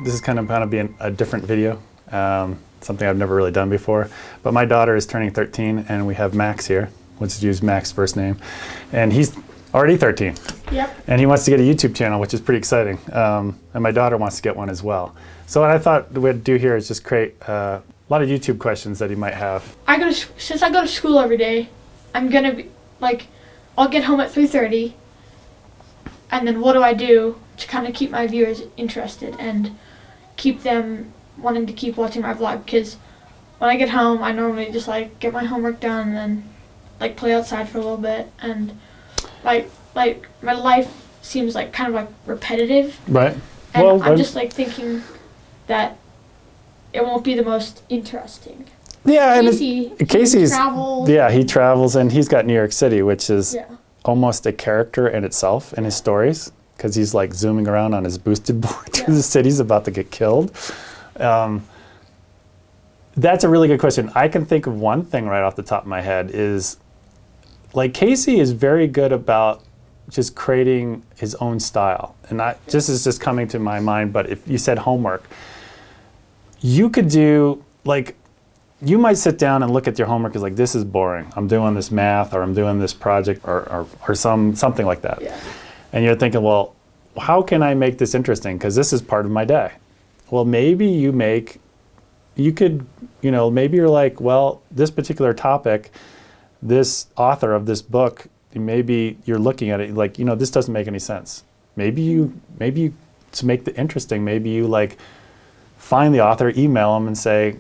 this is kind of going to be a different video, something I've never really done before. But my daughter is turning 13, and we have Max here. Let's use Max's first name. And he's already 13. Yep. And he wants to get a YouTube channel, which is pretty exciting. And my daughter wants to get one as well. So what I thought we'd do here is just create a lot of YouTube questions that he might have. Since I go to school every day, I'm going to be, I'll get home at 3:30. And then what do I do to kind of keep my viewers interested and keep them wanting to keep watching my vlog? Because when I get home, I normally just get my homework done and then play outside for a little bit. And my life seems kind of repetitive. Right. And well, I'm just thinking that it won't be the most interesting. Yeah, Casey's travels. Yeah, he travels, and he's got New York City, which is almost a character in itself in his stories, because he's zooming around on his boosted board to the city's about to get killed. That's a really good question. I can think of one thing right off the top of my head is, Casey is very good about just creating his own style. And this is just coming to my mind, but if you said homework, you could do, you might sit down and look at your homework as this is boring. I'm doing this math, or I'm doing this project, or something like that. Yeah. And you're thinking, well, how can I make this interesting? Because this is part of my day. Well, maybe maybe you're well, this particular topic, this author of this book, maybe you're looking at it this doesn't make any sense. Maybe you to make it interesting, maybe you find the author, email them and say,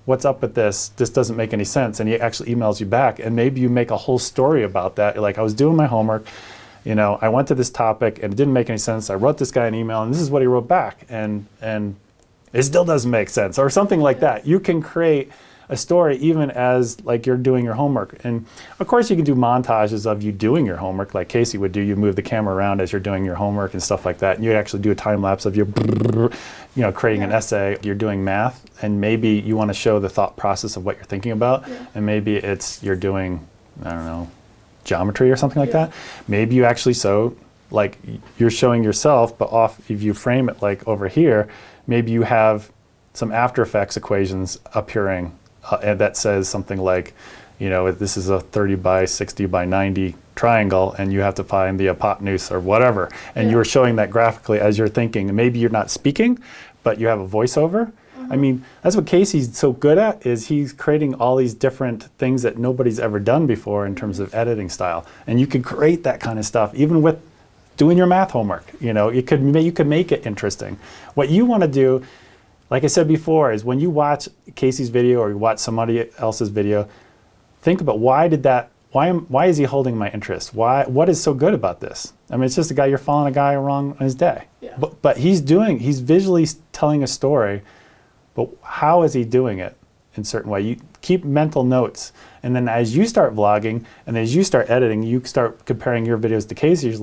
what's up with this? This doesn't make any sense. And he actually emails you back, and maybe you make a whole story about that. You're I was doing my homework, I went to this topic and it didn't make any sense. I wrote this guy an email and this is what he wrote back, and it still doesn't make sense, or something like that. You can create a story even as you're doing your homework. And of course you can do montages of you doing your homework like Casey would do. You move the camera around as you're doing your homework and stuff like that. And you actually do a time lapse of your creating an essay. You're doing math, and maybe you want to show the thought process of what you're thinking about. Yeah. And maybe you're doing, I don't know, geometry or something like that. Maybe you actually you're showing yourself, but if you frame it over here, maybe you have some After Effects equations appearing. And that says something this is a 30 by 60 by 90 triangle, and you have to find the hypotenuse or whatever. And you're showing that graphically as you're thinking. And maybe you're not speaking, but you have a voiceover. Mm-hmm. I mean, that's what Casey's so good at, is he's creating all these different things that nobody's ever done before in terms of editing style. And you can create that kind of stuff, even with doing your math homework. You could make it interesting. What you want to do, like I said before, is when you watch Casey's video or you watch somebody else's video, think about why is he holding my interest? What is so good about this? I mean, it's just you're following a guy around on his day. Yeah. But he's visually telling a story, but how is he doing it in a certain way? You keep mental notes, and then as you start vlogging and as you start editing, you start comparing your videos to Casey's.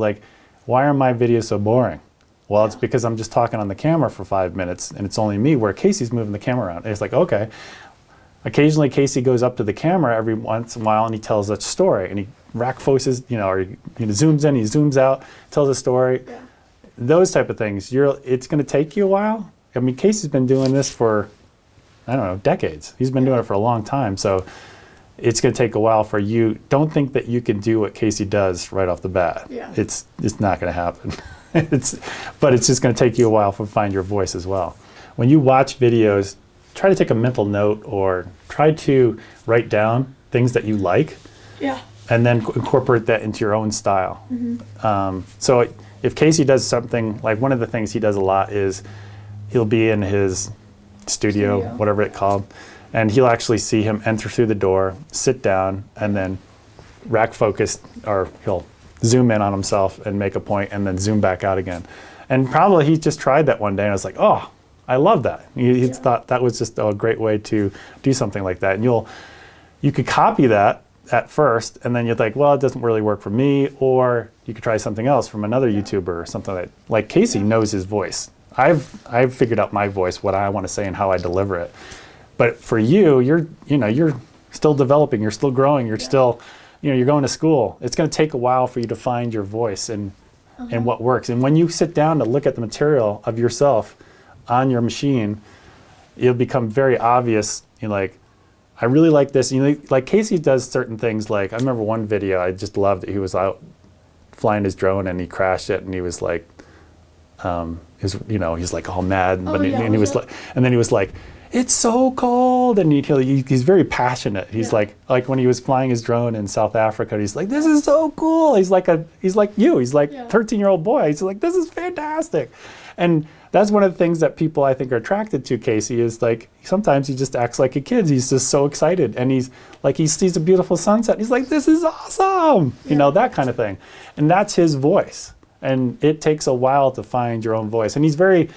Why are my videos so boring? Well, it's because I'm just talking on the camera for 5 minutes and it's only me, where Casey's moving the camera around. And it's okay. Occasionally Casey goes up to the camera every once in a while and he tells a story, and he rack focuses, or he zooms in, he zooms out, tells a story. Yeah. Those type of things. It's going to take you a while. I mean, Casey's been doing this for, I don't know, decades. He's been doing it for a long time. So it's going to take a while for you. Don't think that you can do what Casey does right off the bat. Yeah. It's not going to happen. But it's just going to take you a while to find your voice as well. When you watch videos, try to take a mental note or try to write down things that you like. Yeah. And then incorporate that into your own style. Mm-hmm. So if Casey does something, one of the things he does a lot is he'll be in his studio, whatever it's called, and he'll actually see him enter through the door, sit down, and then rack focus, or he'll zoom in on himself and make a point and then zoom back out again. And probably he just tried that one day and I was oh, I love that. He thought that was just a great way to do something like that. And you could copy that at first, and then you're well, it doesn't really work for me, or you could try something else from another YouTuber or something like Casey knows his voice. I've figured out my voice, what I want to say and how I deliver it. But for you, you're still developing, you're still growing, you're still you're going to school. It's going to take a while for you to find your voice and what works. And when you sit down to look at the material of yourself on your machine, it'll become very obvious. You're like, I really like this. You know, like Casey does certain things. Like I remember one video I just loved it. He was out flying his drone and he crashed it, and he was like, he's like all mad, and he was like, and then he was like, it's so cold, and he's very passionate. He's like when he was flying his drone in South Africa, he's like, this is so cool. He's like 13-year-old boy. He's like, this is fantastic. And that's one of the things that people I think are attracted to Casey is like, sometimes he just acts like a kid. He's just so excited, and he's like, he sees a beautiful sunset. He's like, this is awesome. You know, that kind of thing. And that's his voice. And it takes a while to find your own voice. And he's very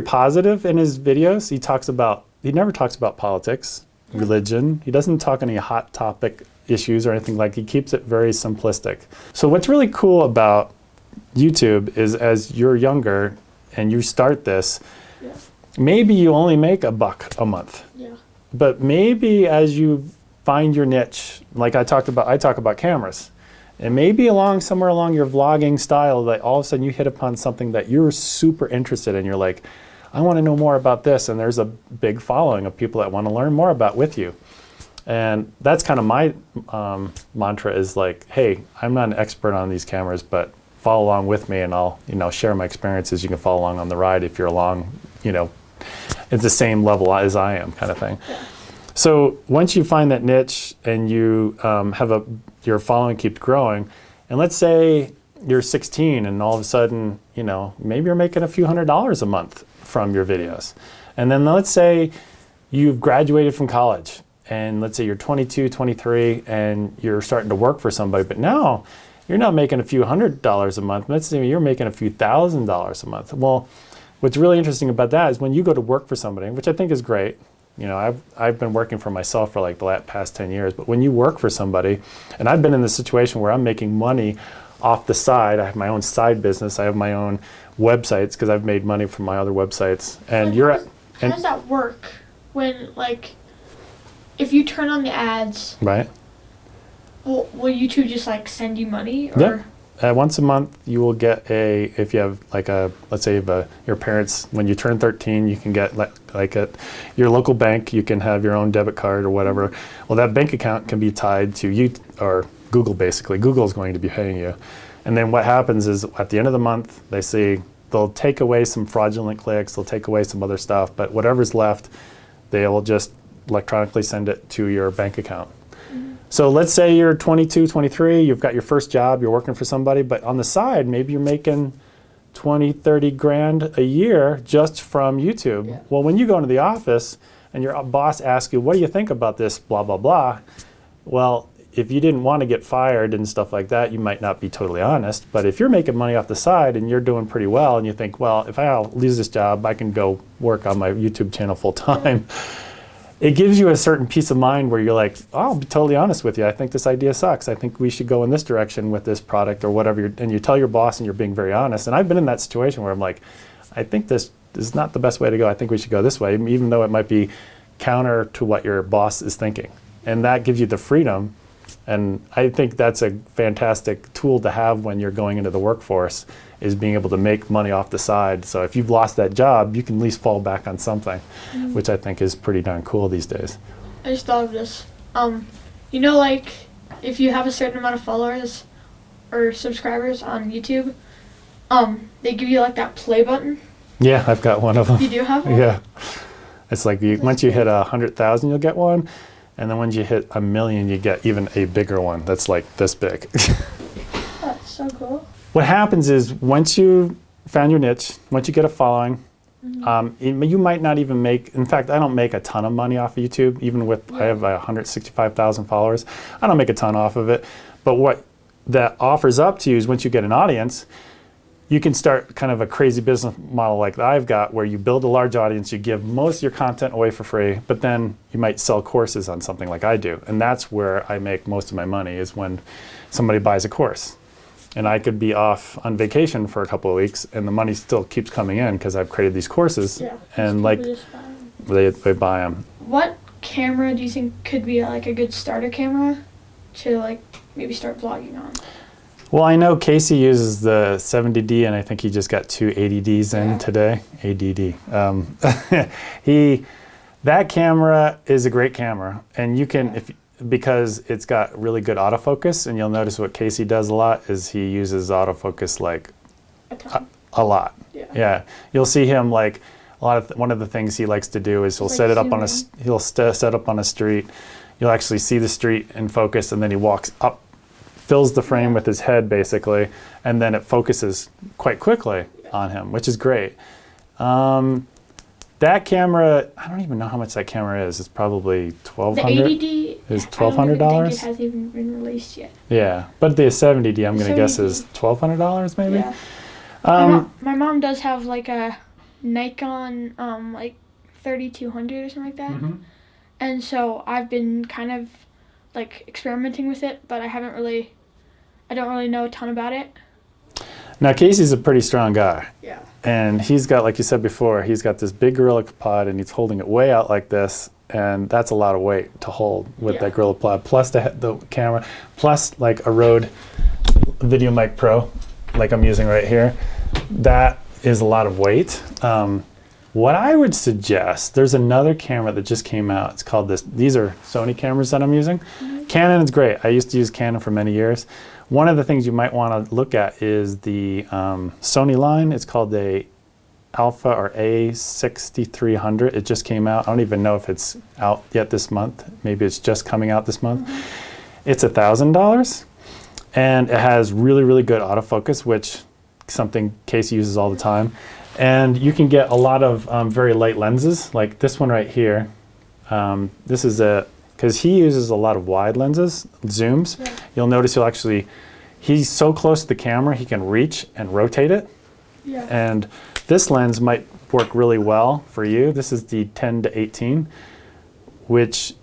positive in his videos. He never talks about politics, religion. He doesn't talk any hot topic issues or anything like. He keeps it very simplistic. So what's really cool about YouTube is as you're younger and you start this, maybe you only make $1 a month. Yeah. But maybe as you find your niche, like I talk about cameras. And maybe somewhere along your vlogging style, that all of a sudden you hit upon something that you're super interested in. You're like, I want to know more about this. And there's a big following of people that want to learn more about with you. And that's kind of my mantra is like, hey, I'm not an expert on these cameras, but follow along with me and I'll, share my experiences. You can follow along on the ride if you're along, at the same level as I am, kind of thing. Yeah. So once you find that niche and you your following keeps growing, and let's say you're 16 and all of a sudden, maybe you're making a few $100s a month from your videos. And then let's say you've graduated from college and let's say you're 22, 23 and you're starting to work for somebody, but now you're not making a few $100s a month. Let's say you're making a few $1,000s a month. Well, what's really interesting about that is when you go to work for somebody, which I think is great. I've been working for myself for like the past 10 years, but when you work for somebody, and I've been in the situation where I'm making money off the side, I have my own side business, I have my own websites because I've made money from my other websites. And how does that work when, like, if you turn on the ads, right? Will YouTube just like send you money? Or? Yeah. Once a month, you will get if you have like let's say your parents, when you turn 13, you can get like at your local bank, you can have your own debit card or whatever. Well, that bank account can be tied to you or Google, basically. Google is going to be paying you. And then what happens is at the end of the month, they'll take away some fraudulent clicks, they'll take away some other stuff, but whatever's left, they will just electronically send it to your bank account. So let's say you're 22, 23, you've got your first job, you're working for somebody, but on the side, maybe you're making 20, 30 grand a year just from YouTube. Yeah. Well, when you go into the office and your boss asks you, what do you think about this, blah, blah, blah? Well, if you didn't want to get fired and stuff like that, you might not be totally honest. But if you're making money off the side and you're doing pretty well and you think, well, if I lose this job, I can go work on my YouTube channel full time. Yeah. It gives you a certain peace of mind where you're like, oh, I'll be totally honest with you. I think this idea sucks. I think we should go in this direction with this product or whatever. And you tell your boss and you're being very honest. And I've been in that situation where I'm like, I think this is not the best way to go. I think we should go this way, even though it might be counter to what your boss is thinking. And that gives you the freedom. And I think that's a fantastic tool to have when you're going into the workforce, is being able to make money off the side. So if you've lost that job, you can at least fall back on something, which I think is pretty darn cool these days. I just thought of this. Like if you have a certain amount of followers or subscribers on YouTube, they give you like that play button. Yeah, I've got one of them. You do have one? Yeah. It's like once you hit 100,000, you'll get one. And then once you hit 1 million, you get even a bigger one that's like this big. That's so cool. What happens is once you found your niche, once you get a following, you might not even make, in fact, I don't make a ton of money off of YouTube, even with, I have 165,000 followers. I don't make a ton off of it. But what that offers up to you is once you get an audience, you can start kind of a crazy business model like I've got, where you build a large audience, you give most of your content away for free, but then you might sell courses on something like I do. And that's where I make most of my money, is when somebody buys a course. And I could be off on vacation for a couple of weeks and the money still keeps coming in because I've created these courses. Yeah, and like they buy them. What camera do you think could be like a good starter camera to like maybe start vlogging on? Well, I know Casey uses the 70D, and I think he just got two 80Ds in today. ADD. That camera is a great camera, and you can, because it's got really good autofocus, and you'll notice what Casey does a lot is he uses autofocus like a lot. Yeah. You'll see him like one of the things he likes to do is he'll set it up on set up on a street. You'll actually see the street in focus, and then he walks up, fills the frame with his head basically, and then it focuses quite quickly on him, which is great. That camera, I don't even know how much that camera is. It's probably $1,200. The 80D is $1,200. I don't think it hasn't even been released yet. Yeah, but the 70D I'm going to guess is $1,200 maybe. Yeah. My mom does have like a Nikon like 3200 or something like that, and so I've been kind of like experimenting with it, but I don't really know a ton about it. Now Casey's a pretty strong guy. Yeah. And he's got, like you said before, he's got this big Gorilla Pod, and he's holding it way out like this, and that's a lot of weight to hold with that Gorilla Pod, plus the camera, plus like a Rode Video Mic Pro, like I'm using right here. That is a lot of weight. What I would suggest, there's another camera that just came out. It's called these are Sony cameras that I'm using. Canon is great. I used to use Canon for many years. One of the things you might want to look at is the Sony line. It's called the Alpha or A6300. It just came out. I don't even know if it's out yet this month. Maybe it's just coming out this month. It's $1,000, and it has really, really good autofocus, which something Casey uses all the time. And you can get a lot of very light lenses, like this one right here. This is because he uses a lot of wide lenses, zooms. Yeah. You'll notice he's so close to the camera, he can reach and rotate it. Yeah. And this lens might work really well for you. This is the 10-18, which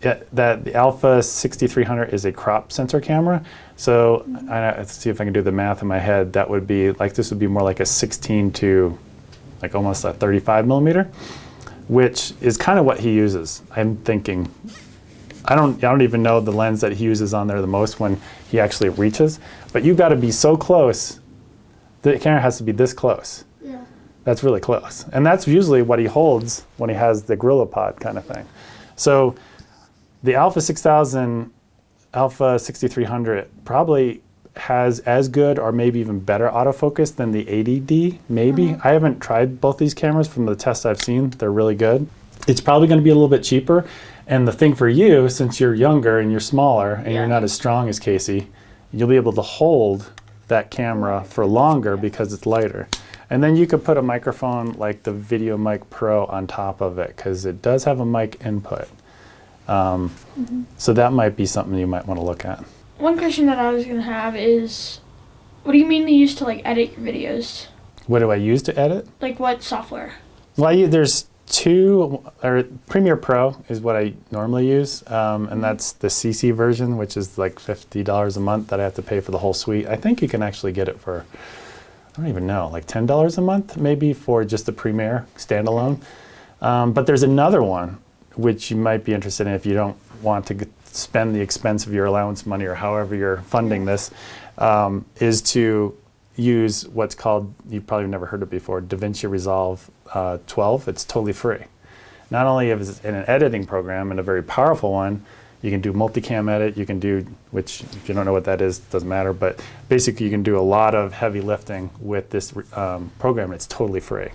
the Alpha 6300 is a crop sensor camera. So let's see if I can do the math in my head. That would be like, this would be more like a 16 to like almost a 35 millimeter, which is kind of what he uses. I'm thinking, I don't even know the lens that he uses on there the most when he actually reaches, but you've got to be so close. The camera has to be this close. Yeah. That's really close. And that's usually what he holds when he has the Gorilla Pod kind of thing. So the Alpha 6000, Alpha 6300 probably has as good or maybe even better autofocus than the 80D, maybe. I haven't tried both these cameras. From the tests I've seen, they're really good. It's probably going to be a little bit cheaper. And the thing for you, since you're younger and you're smaller and you're not as strong as Casey, you'll be able to hold that camera for longer because it's lighter. And then you could put a microphone like the Video Mic Pro on top of it, because it does have a mic input. So that might be something you might want to look at. One question that I was going to have is, what do you mainly use to like edit your videos? What do I use to edit? Like what software? Well, there's Premiere Pro is what I normally use, and that's the CC version, which is like $50 a month that I have to pay for the whole suite. I think you can actually get it for, I don't even know, like $10 a month maybe for just the Premiere standalone. But there's another one which you might be interested in if you don't want to spend the expense of your allowance money or however you're funding this, is to use what's called, you've probably never heard it before, DaVinci Resolve 12. It's totally free. Not only is it an editing program and a very powerful one, you can do multicam edit, you can do, which if you don't know what that is, doesn't matter, but basically you can do a lot of heavy lifting with this program. It's totally free.